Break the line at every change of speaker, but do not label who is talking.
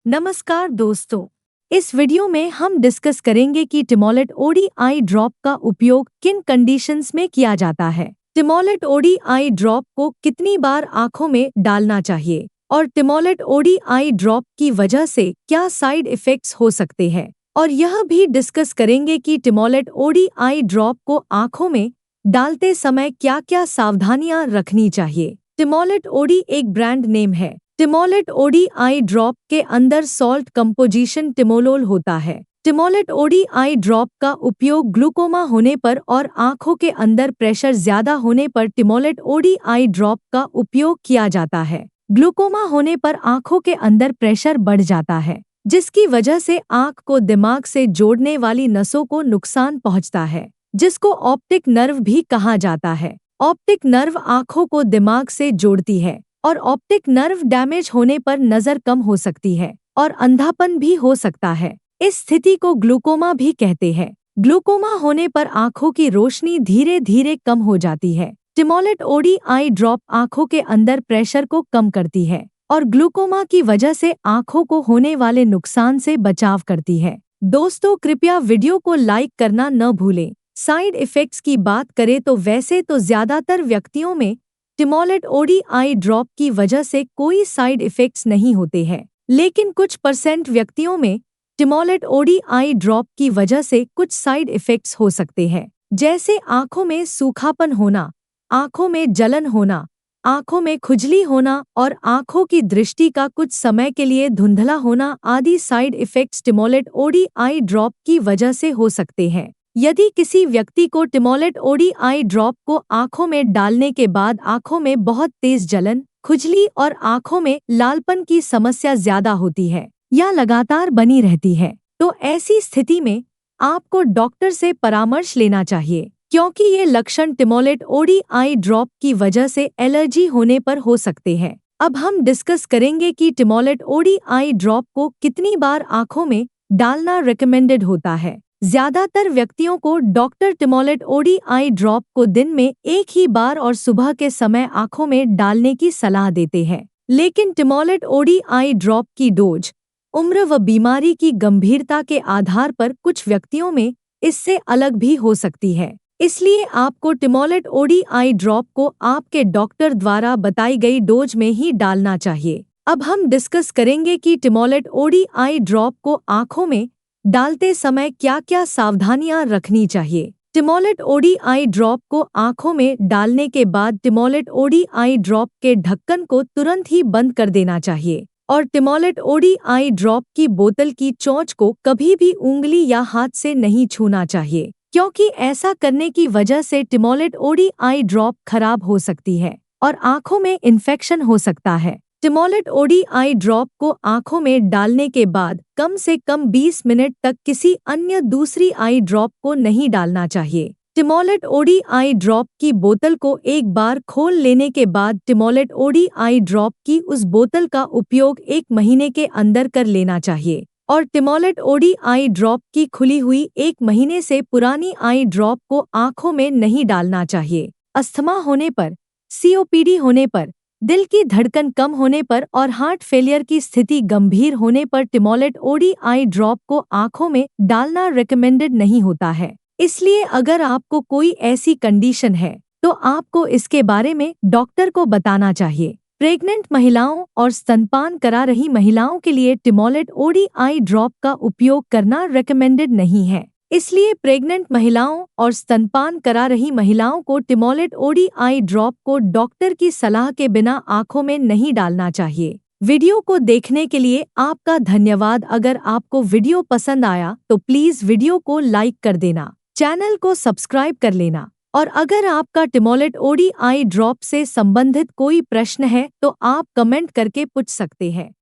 नमस्कार दोस्तों, इस वीडियो में हम डिस्कस करेंगे कि टिमोलेट ओडी आई ड्रॉप का उपयोग किन कंडीशंस में किया जाता है। टिमोलेट ओडी आई ड्रॉप को कितनी बार आंखों में डालना चाहिए और टिमोलेट ओडी आई ड्रॉप की वजह से क्या साइड इफेक्ट्स हो सकते हैं, और यह भी डिस्कस करेंगे कि टिमोलेट ओडी आई ड्रॉप को आंखों में डालते समय क्या क्या सावधानियां रखनी चाहिए। टिमोलेट ओडी एक ब्रांड नेम है। टिमोलेट ओडी आई ड्रॉप के अंदर सॉल्ट कंपोजिशन टिमोलोल होता है। टिमोलेट ओडी आई ड्रॉप का उपयोग ग्लूकोमा होने पर और आंखों के अंदर प्रेशर ज्यादा होने पर टिमोलेट ओडी आई ड्रॉप का उपयोग किया जाता है। ग्लूकोमा होने पर आंखों के अंदर प्रेशर बढ़ जाता है, जिसकी वजह से आंख को दिमाग से जोड़ने वाली नसों को नुकसान पहुंचता है, जिसको ऑप्टिक नर्व भी कहा जाता है। ऑप्टिक नर्व आंखों को दिमाग से जोड़ती है और ऑप्टिक नर्व डैमेज होने पर नजर कम हो सकती है और अंधापन भी हो सकता है। इस स्थिति को ग्लूकोमा भी कहते हैं। ग्लूकोमा होने पर आंखों की रोशनी धीरे धीरे कम हो जाती है। टिमोलेट ओडी आई ड्रॉप आंखों के अंदर प्रेशर को कम करती है और ग्लूकोमा की वजह से आंखों को होने वाले नुकसान से बचाव करती है। दोस्तों, कृपया वीडियो को लाइक करना न भूलें। साइड इफेक्ट्स की बात करें तो वैसे तो ज्यादातर व्यक्तियों में टिमोलेट ओडी आई ड्रॉप की वजह से कोई साइड इफेक्ट्स नहीं होते हैं, लेकिन कुछ % व्यक्तियों में टिमोलेट ओडी आई ड्रॉप की वजह से कुछ साइड इफेक्ट्स हो सकते हैं, जैसे आंखों में सूखापन होना, आंखों में जलन होना, आंखों में खुजली होना और आंखों की दृष्टि का कुछ समय के लिए धुंधला होना आदि साइड इफेक्ट्स टिमोलेट ओडी आई ड्रॉप की वजह से हो सकते हैं। यदि किसी व्यक्ति को टिमोलेट ओडी आई ड्रॉप को आंखों में डालने के बाद आंखों में बहुत तेज जलन, खुजली और आंखों में लालपन की समस्या ज्यादा होती है या लगातार बनी रहती है, तो ऐसी स्थिति में आपको डॉक्टर से परामर्श लेना चाहिए, क्योंकि ये लक्षण टिमोलेट ओडी आई ड्रॉप की वजह से एलर्जी होने पर हो सकते हैं। अब हम डिस्कस करेंगे कि टिमोलेट ओडी आई ड्रॉप को कितनी बार आंखों में डालना रिकमेंडेड होता है। ज्यादातर व्यक्तियों को डॉक्टर टिमोलेट ओडी आई ड्रॉप को दिन में एक ही बार और सुबह के समय आंखों में डालने की सलाह देते हैं, लेकिन टिमोलेट ओडी आई ड्रॉप की डोज, उम्र व बीमारी की गंभीरता के आधार पर कुछ व्यक्तियों में इससे अलग भी हो सकती है। इसलिए आपको टिमोलेट ओडी आई ड्रॉप को आपके डॉक्टर द्वारा बताई गई डोज में ही डालना चाहिए। अब हम डिस्कस करेंगे कि टिमोलेट ओडी आई ड्रॉप को आंखों में डालते समय क्या क्या सावधानियां रखनी चाहिए। टिमोलेट ओडी आई ड्रॉप को आंखों में डालने के बाद टिमोलेट ओडी आई ड्रॉप के ढक्कन को तुरंत ही बंद कर देना चाहिए और टिमोलेट ओडी आई ड्रॉप की बोतल की चोंच को कभी भी उंगली या हाथ से नहीं छूना चाहिए, क्योंकि ऐसा करने की वजह से टिमोलेट ओडी आई ड्रॉप खराब हो सकती है और आंखों में इन्फेक्शन हो सकता है। टिमोलेट ओडी आई ड्रॉप को आंखों में डालने के बाद कम से कम 20 मिनट तक किसी अन्य दूसरी आई ड्रॉप को नहीं डालना चाहिए। टिमोलेट ओडी आई ड्रॉप की बोतल को एक बार खोल लेने के बाद टिमोलेट ओडी आई ड्रॉप की उस बोतल का उपयोग 1 महीने के अंदर कर लेना चाहिए और टिमोलेट ओडी आई ड्रॉप की खुली हुई 1 महीने से पुरानी आई ड्रॉप को आंखों में नहीं डालना चाहिए। अस्थमा होने पर, COPD होने पर, दिल की धड़कन कम होने पर और हार्ट फेलियर की स्थिति गंभीर होने पर टिमोलेट ओडी आई ड्रॉप को आंखों में डालना रिकमेंडेड नहीं होता है। इसलिए अगर आपको कोई ऐसी कंडीशन है तो आपको इसके बारे में डॉक्टर को बताना चाहिए। प्रेग्नेंट महिलाओं और स्तनपान करा रही महिलाओं के लिए टिमोलेट ओडी आई ड्रॉप का उपयोग करना रिकमेंडेड नहीं है। इसलिए प्रेग्नेंट महिलाओं और स्तनपान करा रही महिलाओं को टिमोलेट ओडी आई ड्रॉप को डॉक्टर की सलाह के बिना आंखों में नहीं डालना चाहिए। वीडियो को देखने के लिए आपका धन्यवाद। अगर आपको वीडियो पसंद आया तो प्लीज वीडियो को लाइक कर देना, चैनल को सब्सक्राइब कर लेना, और अगर आपका टिमोलेट ओडी आई ड्रॉप से संबंधित कोई प्रश्न है तो आप कमेंट करके पूछ सकते हैं।